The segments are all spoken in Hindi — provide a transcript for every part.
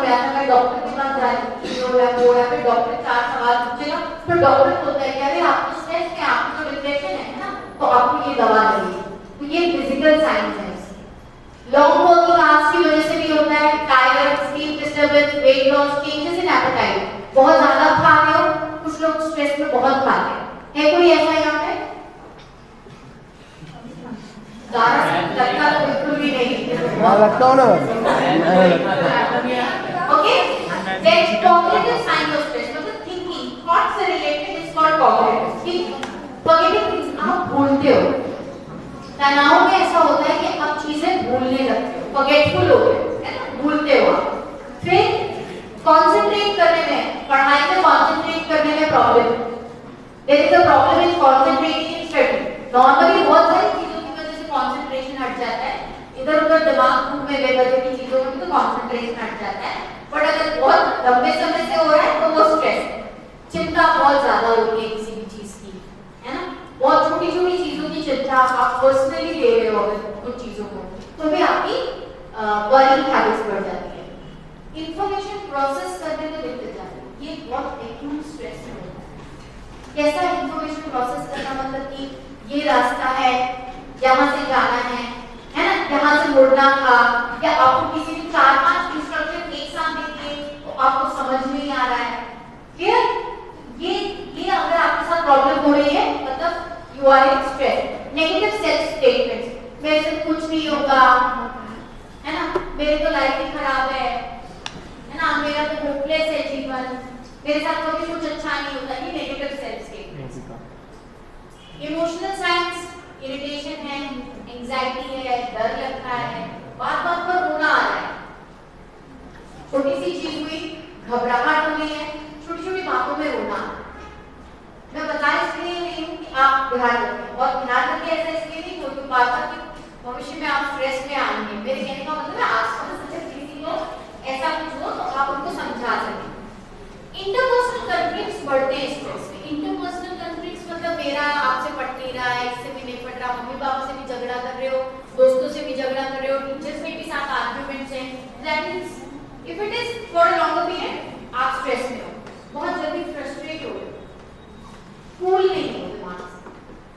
या फिर डॉक्टर के पास जाए वो या फिर डॉक्टर 4 सवाल पूछेगा, फिर डॉक्टर बोलता है कि अरे आपको स्ट्रेस है, आपको तो डिप्रेशन है ना, तो आपको ये दवा लेनी। तो ये फिजिकल साइंस है। लॉन्ग वर्किंग आवर्स की वजह से भी होता है, tired, sleep disturbance, weight loss, changes in appetite, बहुत ज्यादा खा रहे हो, कुछ लोग स्ट्रेस में बहुत खाते हैं, है कोई ऐसा यहाँ पे? लगता तो बिल्कुल भी नहीं लगता हो ना। Okay, then cognitive signs of stress, मतलब thinking, thoughts से related is called cognitive, ठीक? Forgetting things, आप भूलते हो। तनाव में ऐसा होता है कि आप चीजें भूलने लगते हो, forgetful हो गए, है ना, भूलते हो आप। फिर concentrate करने में, पढ़ाई में concentrate करने में problem, there is a problem in concentrating in study। Normally बहुत सारी चीजों की वजह से concentration हट जाता है, इधर उधर दिमाग घूमने बेवजह की चीजों में तो concentration हट जाता है, बट अगर बहुत लंबे समय से हो रहा है तो वो स्ट्रेस, चिंता बहुत ज्यादा होती है किसी भी चीज की, है ना, बहुत छोटी छोटी चीजों की चिंता आप पर्सनली ले रहे हो अगर उन चीजों को, तो भी आपकी वरिंग हैबिट्स बढ़ जाती है। इंफॉर्मेशन प्रोसेस करने में दिक्कत आती है, ये बहुत एक्यूट स्ट्रेस होता है। कैसा इंफॉर्मेशन प्रोसेस करना, मतलब कि ये रास्ता है, यहाँ से जाना है ना, यहाँ से मुड़ना था, या आपको किसी ने 4-5 इंस्ट्रक्शन एक साथ दे दिए तो आपको समझ नहीं आ रहा है, क्लियर? ये अगर आपके साथ प्रॉब्लम हो रही है मतलब you are in stress. Negative self statements, मेरे से कुछ नहीं होगा, है ना, मेरी तो लाइफ ही खराब है ना, मेरा तो होपलेस है जीवन, मेरे साथ कभी कुछ अच्छा नहीं होता, ये negative self statements. Emotional science, irritation है, एंजाइटी है, डर लगता है, बात बात पर रोना आ रहा है, छोटी सी चीज हुई घबराहट हो रही है, छोटी छोटी बातों में रोना। मैं बता इसलिए नहीं हूँ कि आप ध्यान रखें, और ध्यान रखें ऐसा इसलिए नहीं कोई बात है कि भविष्य में आप स्ट्रेस में आएंगे, मेरे कहने का मतलब है आसपास से किसी को ऐसा कुछ हो तो आप उनको समझा सकें। इंटरपर्सनल कॉन्फ्लिक्ट्स बढ़ते हैं स्ट्रेस में। इंटरपर्सनल कॉन्फ्लिक्ट्स मतलब मेरा आपसे पट नहीं रहा है, इससे भी नहीं पट रहा, मम्मी पापा से भी झगड़ा कर रहे हो, दोस्तों से भी झगड़ा कर रहे हो, टीचर्स के भी साथ आर्ग्यूमेंट्स हैं, that means if it is for a longer period आप स्ट्रेस में हो, बहुत जल्दी फ्रस्ट्रेट हो गए, कूल नहीं हो दिमाग से,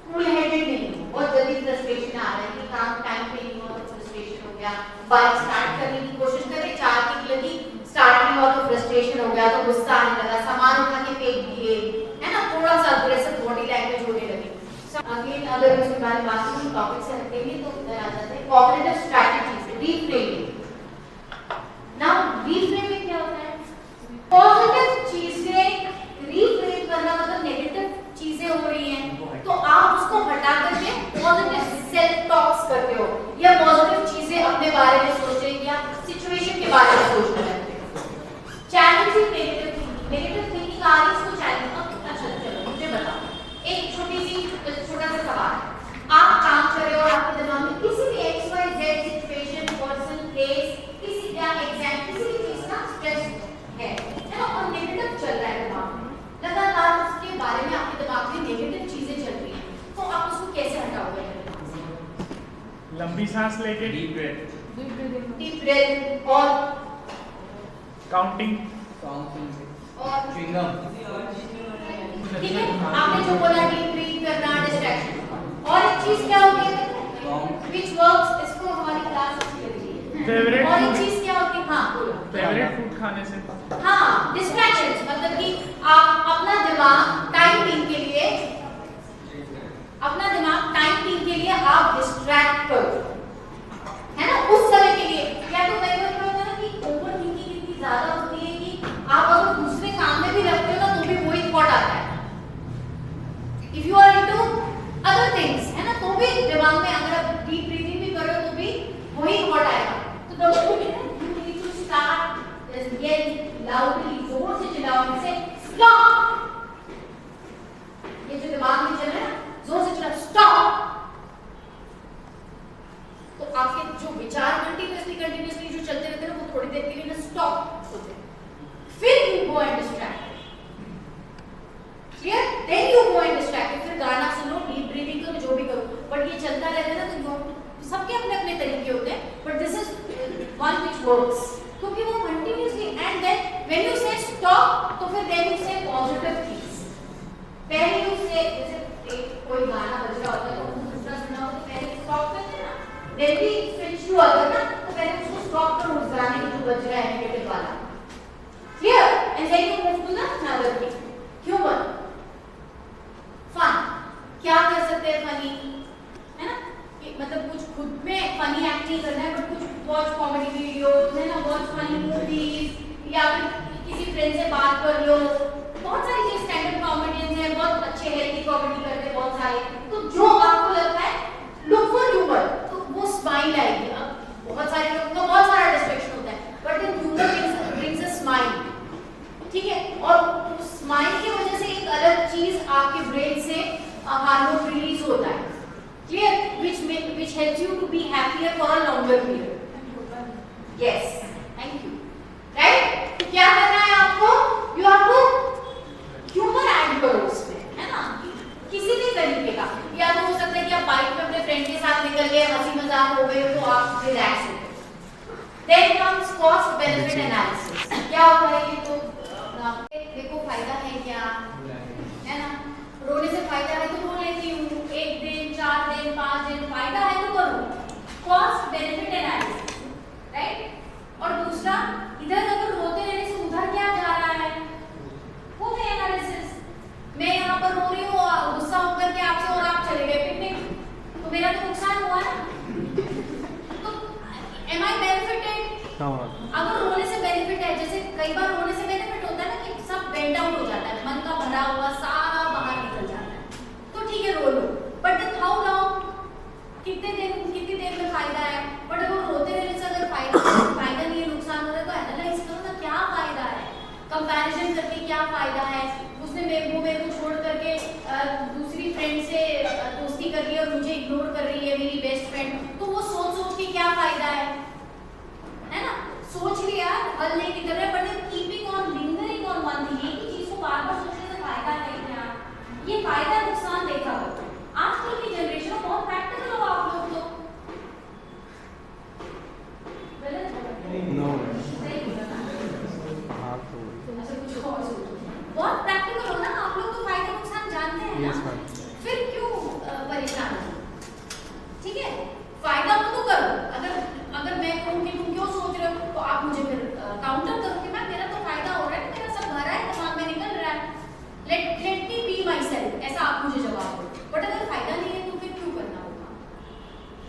कूल हेडेड नहीं हो, बहुत जल्दी फ्रस्ट्रेशन आ रहा है कि काम टाइम पे नहीं हुआ तो फ्रस्ट्रेशन हो गया, बाइक स्टार्ट करने की कोशिश कर रहे, 4 की लगी, स्टार्ट नहीं हुआ तो फ्रस्ट्रेशन हो गया, तो गुस्सा आने लगा, सामान उठा के फेंक दिए, है ना, थोड़ा सा अग्रेसिव बॉडी लैंग्वेज होने लगी। अगेन अगर इसके बारे में बात करूं टॉपिक से हटेंगे तो इधर आ जाते हैं cognitive strategies, reframing. Now reframing क्या होता है? पॉजिटिव चीजें रीफ्रेम करना, मतलब नेगेटिव चीजें हो रही हैं तो आप उसको हटा करके पॉजिटिव सेल्फ टॉक्स करते हो, या पॉजिटिव चीजें अपने बारे में सोचते हैं, या सिचुएशन के बारे में सोचने लगते हो। Challenging negative thinking, negative thinking आ रही है इसको चैलेंज। अच्छा चलो मुझे बताओ, एक छोटा सा सवाल, आप काम कर रहे हो और आपके दिमाग में किसी भी XYZ सिचुएशन, पर्सन, प्लेस, किसी का एग्जाम, किसी भी चीज का स्ट्रेस है ना, और नेगेटिव चल रहा है दिमाग में, लगातार उसके बारे में आपके दिमाग में नेगेटिव चीजें चल रही हैं, तो आप उसको कैसे हटाओगे? लंबी सांस लेके, डीप ब्रेथ और काउंटिंग और च्युइंगम, ठीक है, आपने जो बोला डीप ब्रीथ करना, डिस्ट्रैक्शन, और एक चीज क्या होती है व्हिच वर्क्स, इसको हमारी क्लास अच्छी लगती है, फेवरेट और एक चीज क्या होती है, हाँ बोलो, फेवरेट फूड खाने से, हाँ डिस्ट्रैक्शंस, मतलब कि आप अपना दिमाग टाइम बीइंग के लिए, अपना दिमाग टाइम बीइंग के लिए आप डिस्ट्रैक्ट करो, है ना, उस समय के लिए। या तो कई बार क्या होता है ना कि ओवर थिंकिंग इतनी ज्यादा होती है कि आप अगर दूसरे काम में भी लगते हो ना तो भी वही थॉट आता है, if you are into other things, है ना, तो भी दिमाग में अगर आप डीप ब्रीथिंग भी करो तो भी वही थॉट आएगा। तो दोस्तों you need to start yell loudly, जोर से चिल्लाओ, जैसे स्टॉप, ये जो दिमाग में चल रहा है ना, जोर से चिल्लाओ स्टॉप, तो आपके जो विचार कंटिन्यूअसली जो चलते रहते हैं वो थोड़ी देर के लिए ना स्टॉप होते हैं, फिर you go and distract, clear, then you go and distract, फिर गाना सुनो, डीप ब्रीथिंग करो, जो भी करो, बट ये चलता रहता है ना, तो सबके अपने अपने तरीके होते हैं, but this is one which works, क्योंकि वो continuously When you say stop, तो फिर then you say positive things. पहले you say जैसे कोई गाना बज रहा होता है तो दूसरा सुना हो तो पहले stop करते हैं ना. Then we switch to other ना तो पहले उसको stop करो उस गाने की जो बज रहा है negative वाला. Clear? And then you move to the another thing. Humor. Fun. क्या कर सकते हैं funny? है ना? मतलब कुछ खुद में funny act नहीं करना है, but कुछ watch comedy videos है ना, watch funny movies या फिर किसी फ्रेंड से बात कर लो. बहुत सारी चीज स्टैंड अप कॉमेडियंस हैं, बहुत अच्छे हेल्थी कॉमेडी करते हैं बहुत सारे. तो जो आपको लगता है लुक फॉर ह्यूमर, तो वो स्माइल आएगी. अब बहुत सारे लोगों का बहुत सारा डिस्ट्रैक्शन होता है, but then humour brings a smile. ठीक है, और स्माइल की वजह से एक अलग चीज आपके ब्रेन से हार्मोन रिलीज होता है. Clear? which helps you to be happier for a longer period. Yes, thank you. Right? तो क्या करना है आपको? You have to humour add करो उसमें, है ना, किसी भी तरीके का. या तो हो सकता है कि आप बाइक पे अपने फ्रेंड के साथ निकल गए, हंसी मजाक हो गई तो आप रिलैक्स हो गए. Then comes cost benefit analysis. क्या होता है ये? तो देखो फायदा है क्या, है ना. रोने से फायदा है तो रो लेती हूँ, 1 दिन 4 दिन 5 दिन, फायदा है तो करूँ. Cost benefit analysis, right. और दूसरा, इधर अगर रोते रहने से उधर क्या जा रहा है वो है एनालिसिस. मैं यहाँ पर रो रही हूँ गुस्सा होकर के आपसे और आप चले गए पिकनिक, तो मेरा तो नुकसान हुआ ना. तो एम आई बेनिफिटेड? अगर रोने से बेनिफिट है, जैसे कई बार रोने से बेनिफिट होता है ना कि सब बेंड आउट हो जाता है, मन का भरा हुआ सारा बाहर निकल जाता है, तो ठीक है रो लो. बट देन हाउ लॉन्ग, कितनी देर में फायदा है. बट अगर रोते रहने से अगर फायदा नहीं है, नुकसान हो रहा है, तो एनालाइज करो ना क्या फायदा है. कंपैरिजन करके क्या फायदा है. उसने मेरे को छोड़ करके दूसरी फ्रेंड से दोस्ती कर रही है और मुझे इग्नोर कर रही है मेरी बेस्ट फ्रेंड, तो वो सोच के क्या फायदा है ना. सोच लिया, हल नहीं निकल रहा है, but keeping on lingering on one thing, एक ही चीज को बार-बार सोचने से फायदा है क्या, ये फायदा नुकसान देखा करो. आजकल की जनरेशन बहुत प्रैक्टिकल हो आप लोग तो. नो अच्छा कुछ और सोचो. बहुत प्रैक्टिकल हो ना आप लोग तो, फायदा नुकसान जानते हैं ना. फिर क्यों परेशान हो. ठीक है, फायदा हो तो करो. अगर मैं कहूँ कि तुम क्यों सोच रहे हो, तो आप मुझे फिर काउंटर करो कि मैम मेरा तो फायदा हो रहा है, मेरा सब भरा है, दिमाग में निकल रहा है, let me be my self, ऐसा आप मुझे जवाब दो. बट अगर फायदा नहीं है तो फिर क्यों करना होगा,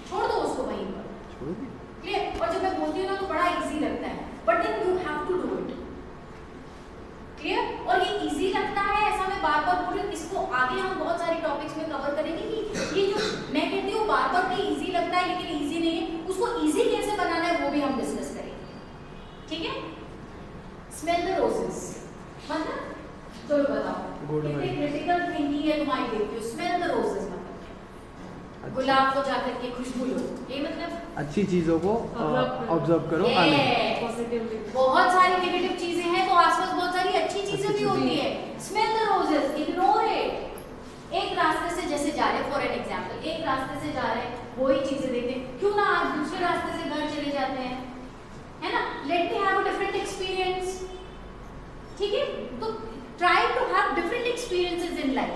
छोड़ दो उसको वहीं पर. क्लियर? और जब मैं बोलती हूँ ना तो बड़ा इजी लगता है, but then you have to do it. Clear? और ये इजी लगता है ऐसा मैं बार बार बोल रही हूँ, इसको आगे हम बहुत सारे टॉपिक्स में कवर करेंगे कि ये जो मैं कहती हूँ बार बार कि इजी लगता है लेकिन इजी नहीं है, उसको इजी कैसे बनाना है वो भी हम डिस्कस करेंगे. ठीक है? स्मेल द रोजेस मतलब चलो बताओ कितनी क्रिटिकल थिंकिंग है तुम्हारी. देखती हो स्मेल द रोजेस मतलब गुलाब को जाकर के खुशबू लो, ये मतलब अच्छी चीजों को ऑब्जर्व करो. बहुत सारी नेगेटिव चीजें हैं तो आसपास बहुत सारी अच्छी चीजें भी होती है. Smell the roses, ignore it. एक रास्ते से जैसे जा रहे, फॉर एन एग्जांपल, एक रास्ते से जा रहे वही चीजें देखते, क्यों ना आज दूसरे रास्ते से घर चले जाते हैं, है ना. Let me have a different experience. ठीक है, तो try to have different experiences in life.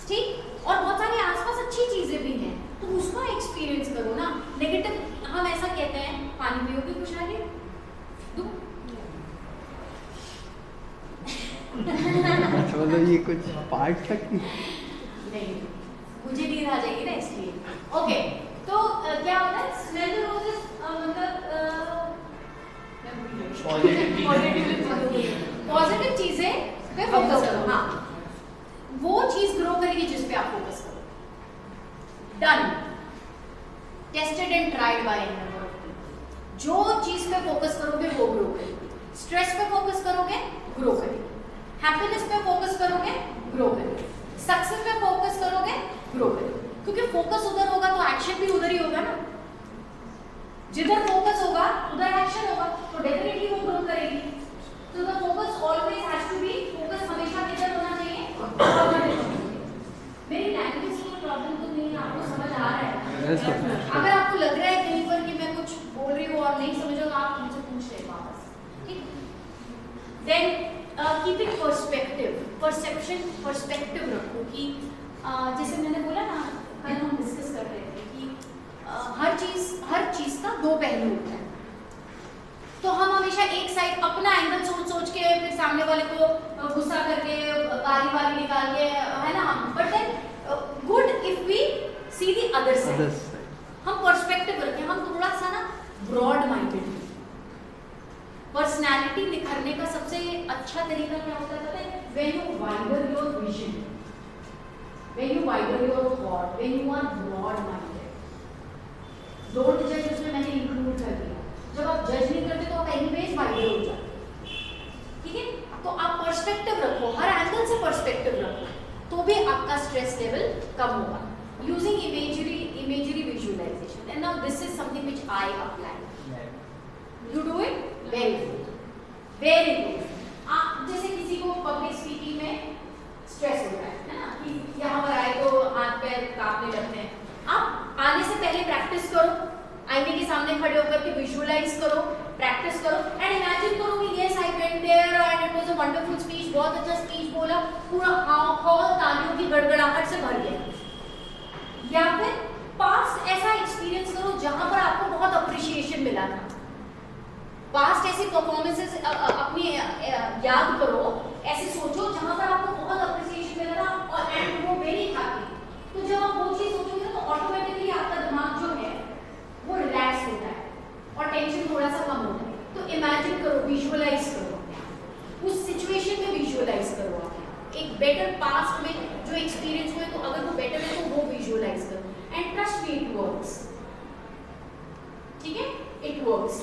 ठीक, और बहुत सारी आसपास अच्छी चीजें भी हैं तो उसको एक्सपीरियंस करो ना. नेगेटिव हम ऐसा कहते हैं, पानी पियोगे खुशहाली दूं. अच्छा मतलब ये कुछ पार्ट तक नहीं, मुझे नींद आ जाएगी ना इसलिए. ओके, तो क्या होता है स्मेल द रोजेस मतलब पॉजिटिव चीजें पे फोकस करो. हाँ, वो चीज ग्रो करेगी जिस पे आप फोकस करो. Done, tested and tried by any number of people. जो चीज पे फोकस करोगे वो ग्रो करेगी. स्ट्रेस पे फोकस करोगे ग्रो करेगी. हैप्पीनेस पे फोकस करोगे ग्रो करेगी. सक्सेस पे फोकस करोगे ग्रो करेगी. क्योंकि फोकस उधर होगा तो एक्शन भी उधर ही होगा ना. जिधर फोकस होगा उधर एक्शन होगा, तो डेफिनेटली वो ग्रो करेगी. तो the focus always has to be, focus हमेशा किधर होना चाहिए. मेरी लैंग्वेज की प्रॉब्लम तो नहीं है, आपको समझ आ रहा है. अगर आपको लग रहा है कहीं पर कि मैं कुछ बोल रही हूँ और नहीं समझ रहा, आप मुझसे पूछ ले वापस. ठीक, देन कीपिंग पर्सपेक्टिव, पर्सपेक्टिव रखो कि जैसे मैंने बोला ना, कल हम डिस्कस कर रहे थे कि हर चीज का दो पहलू होता है। तो हम हमेशा एक साइड अपना एंगल सोच के फिर सामने वाले को गुस्सा करके गाली निकाल के, है ना, but then good if we see the other side. हम पर्सपेक्टिव रखें, हम थोड़ा सा ना ब्रॉड माइंडेड। पर्सनालिटी निखरने का सबसे अच्छा तरीका क्या होता है? When you widen your vision, when you widen your thought, when you are broad minded. Don't जज, उसमें मैंने इंक्लूड कर दिया। जब आप जज नहीं करते तो आप एनीवेज वाइडर हो जाते, ठीक है? तो आप पर्सपेक्टिव रखो, हर एंगल से पर्सपेक्टिव रखो, तो भी आपका स्ट्रेस लेवल कम होगा। Using imagery visualization, and now this is something which I apply. You do it very good, very good. जैसे किसी को पब्लिक स्पीकिंग में स्ट्रेस होता है ना, कि यहाँ पर आए तो हाथ पैर कांपने लगते हैं, आप आने से पहले प्रैक्टिस करो, आईने के सामने खड़े होकर के विजुअलाइज करो, प्रैक्टिस करो, एंड इमेजिन करो कि yes I went there and it was a wonderful speech, बहुत अच्छा स्पीच बोला, पूरा हॉल तालियों की गड़गड़ाहट से भर गया। या फिर पास्ट ऐसा एक्सपीरियंस करो जहां पर आपको बहुत अप्रिशिएशन मिला था। पास्ट ऐसी परफॉर्मेंसेस अपनी याद करो, ऐसे सोचो जहां पर आपको बहुत अप्रिशिएशन मिला था और एंड वो वेरी हैप्पी। तो जब आप वो चीज सोचोगे तो ऑटोमेटिकली आपका दिमाग जो है वो रिलैक्स होता है और टेंशन थोड़ा सा कम होता है। तो इमेजिन करो, विजुअलाइज करो, उस सिचुएशन में विजुअलाइज करो। आप एक बेटर पास्ट में जो एक्सपीरियंस हुए, तो अगर वो बेटर है तो वो विजुअलाइज करो, and trust me, it works. ठीक है, इट वर्क्स।